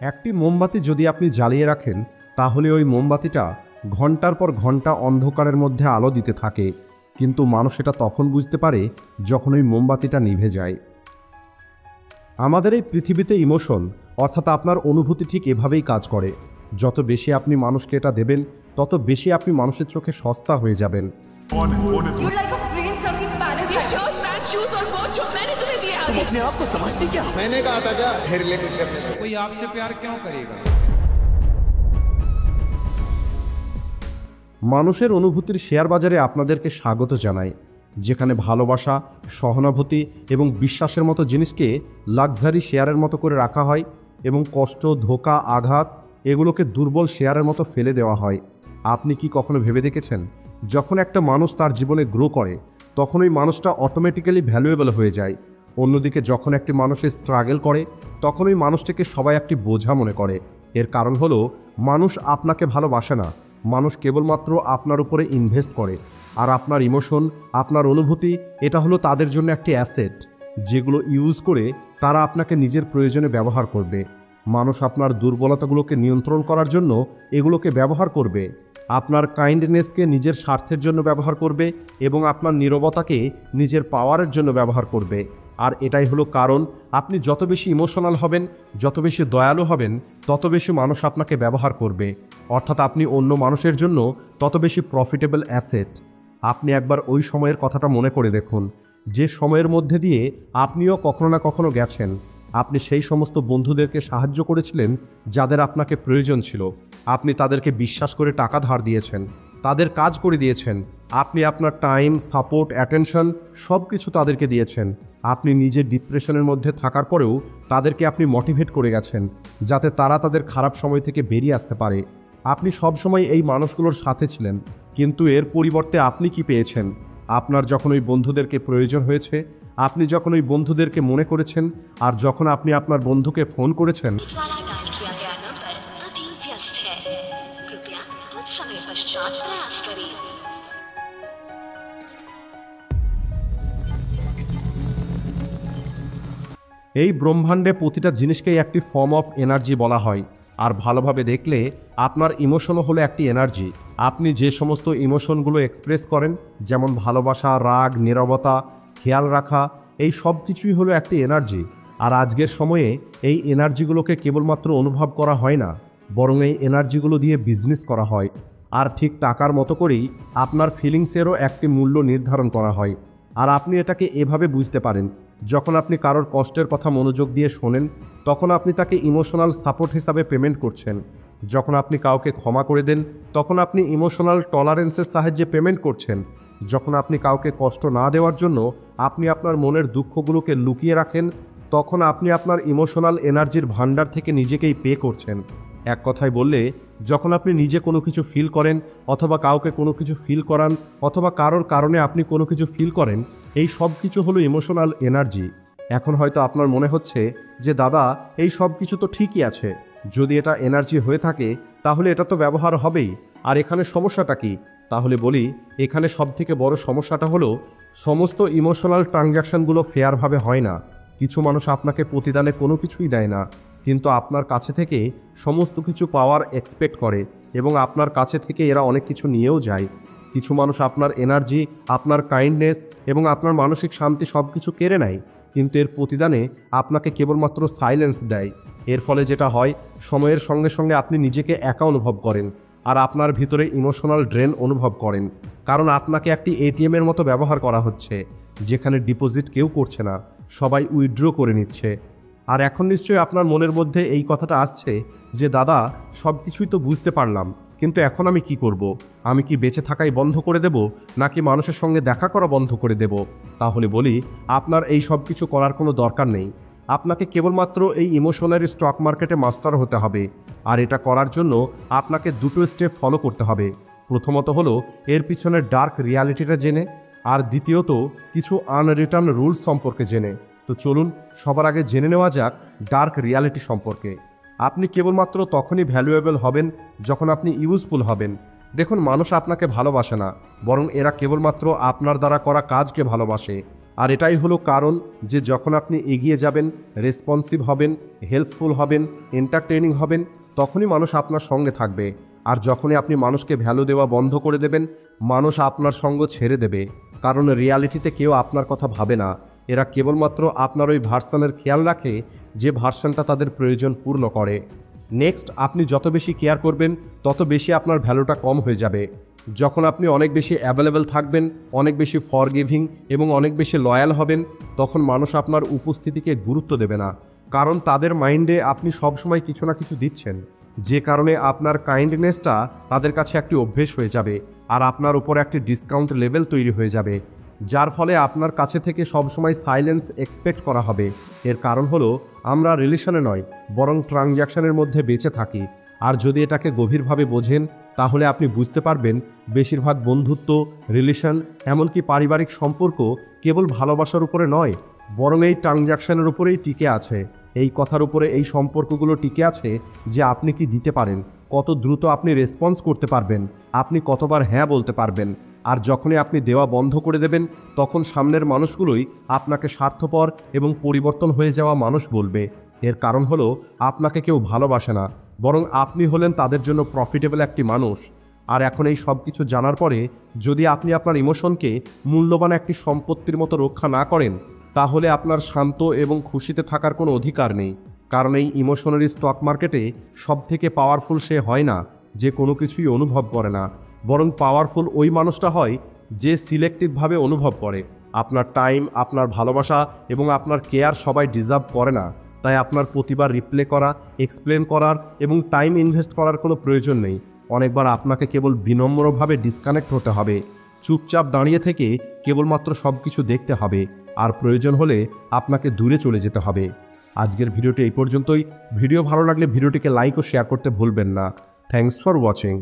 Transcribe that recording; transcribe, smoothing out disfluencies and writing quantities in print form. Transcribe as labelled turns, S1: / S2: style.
S1: একটি মোমবাতি যদি আপনি জ্বালিয়ে রাখেন তাহলে ওই মোমবাতিটা ঘন্টার পর ঘন্টা অন্ধকারের মধ্যে আলো দিতে থাকে, কিন্তু মানুষ এটা তখন বুঝতে পারে যখন ওই মোমবাতিটা নিভে যায়। আমাদের এই পৃথিবীতে ইমোশন অর্থাৎ আপনার অনুভূতি ঠিক এভাবেই কাজ করে। যত বেশি আপনি মানুষকে এটা দেবেন তত বেশি আপনি মানুষের চোখে সস্তা হয়ে যাবেন। মানুষের অনুভূতির শেয়ার বাজারে আপনাদেরকে স্বাগত জানাই, যেখানে ভালোবাসা, সহানুভূতি এবং বিশ্বাসের মতো জিনিসকে লাক্সারি শেয়ারের মতো করে রাখা হয় এবং কষ্ট, ধোঁকা, আঘাত এগুলোকে দুর্বল শেয়ারের মতো ফেলে দেওয়া হয়। আপনি কি কখনো ভেবে দেখেছেন যখন একটা মানুষ তার জীবনে গ্রো করে তখন ওই মানুষটা অটোমেটিক্যালি ভ্যালুয়েবল হয়ে যায়। অন্যদিকে যখন একটি মানুষের স্ট্রাগল করে তখন ওই মানুষটিকে সবাই একটি বোঝা মনে করে। এর কারণ হলো মানুষ আপনাকে ভালোবাসে না, মানুষ কেবলমাত্র আপনার উপরে ইনভেস্ট করে। আর আপনার ইমোশন, আপনার অনুভূতি এটা হলো তাদের জন্য একটি অ্যাসেট, যেগুলো ইউজ করে তারা আপনাকে নিজের প্রয়োজনে ব্যবহার করবে। মানুষ আপনার দুর্বলতাগুলোকে নিয়ন্ত্রণ করার জন্য এগুলোকে ব্যবহার করবে, আপনার কাইন্ডনেসকে নিজের স্বার্থের জন্য ব্যবহার করবে এবং আপনার নীরবতাকে নিজের পাওয়ারের জন্য ব্যবহার করবে। আর এটাই হলো কারণ, আপনি যত বেশি ইমোশনাল হবেন, যত বেশি দয়ালু হবেন, তত বেশি মানুষ আপনাকে ব্যবহার করবে। অর্থাৎ আপনি অন্য মানুষের জন্য তত বেশি প্রফিটেবল অ্যাসেট। আপনি একবার ওই সময়ের কথাটা মনে করে দেখুন, যে সময়ের মধ্যে দিয়ে আপনিও কখনো না কখনো গেছেন। আপনি সেই সমস্ত বন্ধুদেরকে সাহায্য করেছিলেন যাদের আপনাকে প্রয়োজন ছিল। আপনি তাদেরকে বিশ্বাস করে টাকা ধার দিয়েছেন, তাদের কাজ করে দিয়েছেন। আপনি আপনার টাইম, সাপোর্ট, অ্যাটেনশন সব কিছু তাদেরকে দিয়েছেন। আপনি নিজে ডিপ্রেশনের মধ্যে থাকার পরেও তাদেরকে আপনি মোটিভেট করে গেছেন যাতে তারা তাদের খারাপ সময় থেকে বেরিয়ে আসতে পারে। আপনি সবসময় এই মানুষগুলোর সাথে ছিলেন, কিন্তু এর পরিবর্তে আপনি কি পেয়েছেন? আপনার যখন ওই বন্ধুদেরকে প্রয়োজন হয়েছে, আপনি যখন ওই বন্ধুদেরকে মনে করেছেন, আর যখন আপনি আপনার বন্ধুকে ফোন করেছেন, এই ব্রহ্মাণ্ডে প্রতিটা জিনিসকেই একটি ফর্ম অফ এনার্জি বলা হয়। আর ভালোভাবে দেখলে আপনার ইমোশনও হলো একটি এনার্জি। আপনি যে সমস্ত ইমোশনগুলো এক্সপ্রেস করেন, যেমন ভালোবাসা, রাগ, নীরবতা, খেয়াল রাখা, এই সব কিছুই হলো একটি এনার্জি। আর আজকের সময়ে এই এনার্জিগুলোকে কেবলমাত্র অনুভব করা হয় না, বরং এই এনার্জিগুলো দিয়ে বিজনেস করা হয়। আর ঠিক টাকার মতো করেই আপনার ফিলিংসেরও একটি মূল্য নির্ধারণ করা হয়। আর আপনি এটাকে এভাবে বুঝতে পারেন, যখন আপনি কারোর কষ্টের কথা মনোযোগ দিয়ে শোনেন তখন আপনি তাকে ইমোশনাল সাপোর্ট হিসাবে পেমেন্ট করছেন। যখন আপনি কাউকে ক্ষমা করে দেন তখন আপনি ইমোশনাল টলারেন্সের সাহায্যে পেমেন্ট করছেন। যখন আপনি কাউকে কষ্ট না দেওয়ার জন্য আপনি আপনার মনের দুঃখগুলোকে লুকিয়ে রাখেন তখন আপনি আপনার ইমোশনাল এনার্জির ভান্ডার থেকে নিজেকেই পে করছেন। এক কথায় বললে, যখন আপনি নিজে কোনো কিছু ফিল করেন অথবা কাউকে কোনো কিছু ফিল করান অথবা কারোর কারণে আপনি কোনো কিছু ফিল করেন, এই সব কিছু হলো ইমোশনাল এনার্জি। এখন হয়তো আপনার মনে হচ্ছে যে দাদা, এই সব কিছু তো ঠিকই আছে, যদি এটা এনার্জি হয়ে থাকে তাহলে এটা তো ব্যবহার হবেই, আর এখানে সমস্যাটা কি? তাহলে বলি, এখানে সবথেকে বড় সমস্যাটা হলো সমস্ত ইমোশনাল ট্রানজ্যাকশনগুলো ফেয়ারভাবে হয় না। কিছু মানুষ আপনাকে প্রতিদানে কোনো কিছুই দেয় না, কিন্তু আপনার কাছে থেকে সমস্ত কিছু পাওয়ার এক্সপেক্ট করে এবং আপনার কাছে থেকে এরা অনেক কিছু নিয়েও যায়। কিছু মানুষ আপনার এনার্জি, আপনার কাইন্ডনেস এবং আপনার মানসিক শান্তি সব কিছু কেড়ে নেয়, কিন্তু এর প্রতিদানে আপনাকে কেবলমাত্র সাইলেন্স দেয়। এর ফলে যেটা হয়, সময়ের সঙ্গে সঙ্গে আপনি নিজেকে একা অনুভব করেন আর আপনার ভিতরে ইমোশনাল ড্রেন অনুভব করেন, কারণ আপনাকে একটি এটিএমের মতো ব্যবহার করা হচ্ছে, যেখানে ডিপোজিট কেউ করছে না, সবাই উইথড্র করে নিচ্ছে। আর এখন নিশ্চয়ই আপনার মনের মধ্যে এই কথাটা আসছে যে দাদা, সব কিছুই তো বুঝতে পারলাম, কিন্তু এখন আমি কি করব? আমি কি বেঁচে থাকাই বন্ধ করে দেব, নাকি মানুষের সঙ্গে দেখা করা বন্ধ করে দেব? তাহলে বলি, আপনার এই সব কিছু করার কোনো দরকার নেই। আপনাকে কেবলমাত্র এই ইমোশনাল স্টক মার্কেটে মাস্টার হতে হবে। আর এটা করার জন্য আপনাকে দুটো স্টেপ ফলো করতে হবে। প্রথমত হলো এর পিছনে ডার্ক রিয়ালিটিটা জেনে, আর দ্বিতীয়ত কিছু আনরিটার্ন রুলস সম্পর্কে জেনে। তো চলুন সবার আগে জেনে নেওয়া যাক ডার্ক রিয়ালিটি সম্পর্কে। আপনি কেবলমাত্র তখনই ভ্যালুয়েবল হবেন যখন আপনি ইউজফুল হবেন। দেখুন, মানুষ আপনাকে ভালোবাসে না, বরং এরা কেবলমাত্র আপনার দ্বারা করা কাজকে ভালোবাসে। আর এটাই হলো কারণ যে যখন আপনি এগিয়ে যাবেন, রেসপন্সিভ হবেন, হেল্পফুল হবেন, এন্টারটেইনিং হবেন, তখনই মানুষ আপনার সঙ্গে থাকবে। আর যখনই আপনি মানুষকে ভ্যালু দেওয়া বন্ধ করে দেবেন, মানুষ আপনার সঙ্গ ছেড়ে দেবে। কারণ রিয়ালিটিতে কেউ আপনার কথা ভাবে না, এরা কেবলমাত্র আপনার ওই ভার্সনের খেয়াল রাখে যে ভার্সনটা তাদের প্রয়োজন পূর্ণ করে। নেক্সট, আপনি যত বেশি কেয়ার করবেন তত বেশি আপনার ভ্যালুটা কম হয়ে যাবে। যখন আপনি অনেক বেশি অ্যাভেলেবেল থাকবেন, অনেক বেশি ফরগিভিং এবং অনেক বেশি লয়াল হবেন, তখন মানুষ আপনার উপস্থিতিকে গুরুত্ব দেবে না। কারণ তাদের মাইন্ডে আপনি সবসময় কিছু না কিছু দিচ্ছেন, যে কারণে আপনার কাইন্ডনেসটা তাদের কাছে একটি অভ্যেস হয়ে যাবে আর আপনার উপর একটি ডিসকাউন্ট লেভেল তৈরি হয়ে যাবে, যার ফলে আপনার কাছে থেকে সবসময় সাইলেন্স এক্সপেক্ট করা হবে। এর কারণ হলো আমরা রিলেশনে নয় বরং ট্রানজ্যাকশনের মধ্যে বেঁচে থাকি। আর যদি এটাকে গভীরভাবে বোঝেন তাহলে আপনি বুঝতে পারবেন বেশিরভাগ বন্ধুত্ব, রিলেশন, এমনকি পারিবারিক সম্পর্ক কেবল ভালোবাসার উপরে নয় বরং এই ট্রানজ্যাকশনের উপরেই টিকে আছে। এই কথার উপরে এই সম্পর্কগুলো টিকে আছে যে আপনি কি দিতে পারেন, কত দ্রুত আপনি রেসপন্স করতে পারবেন, আপনি কতবার হ্যাঁ বলতে পারবেন। আর যখনই আপনি দেওয়া বন্ধ করে দেবেন তখন সামনের মানুষগুলোই আপনাকে স্বার্থপর এবং পরিবর্তন হয়ে যাওয়া মানুষ বলবে। এর কারণ হলো আপনাকে কেউ ভালোবাসে না, বরং আপনি হলেন তাদের জন্য প্রফিটেবল একটি মানুষ। আর এখন এই সব কিছু জানার পরে যদি আপনি আপনার ইমোশনকে মূল্যবান একটি সম্পত্তির মতো রক্ষা না করেন, তাহলে আপনার শান্ত এবং খুশিতে থাকার কোনো অধিকার নেই। কারণ এই ইমোশনারি স্টক মার্কেটে সবথেকে পাওয়ারফুল সে হয় না যে কোনো কিছুই অনুভব করে না, বরং পাওয়ারফুল ওই মানুষটা হয় যে সিলেক্টিভভাবে অনুভব করে। আপনার টাইম, আপনার ভালোবাসা এবং আপনার কেয়ার সবাই ডিজার্ভ করে না। তাই আপনার প্রতিবার রিপ্লে করা, এক্সপ্লেন করার এবং টাইম ইনভেস্ট করার কোনো প্রয়োজন নেই। অনেকবার আপনাকে কেবল বিনম্রভাবে ডিসকানেক্ট হতে হবে, চুপচাপ দাঁড়িয়ে থেকে কেবলমাত্র সব কিছু দেখতে হবে, আর প্রয়োজন হলে আপনাকে দূরে চলে যেতে হবে। আজকের ভিডিওটি এই পর্যন্তই। ভিডিও ভালো লাগলে ভিডিওটিকে লাইক ও শেয়ার করতে ভুলবেন না। Thanks for watching.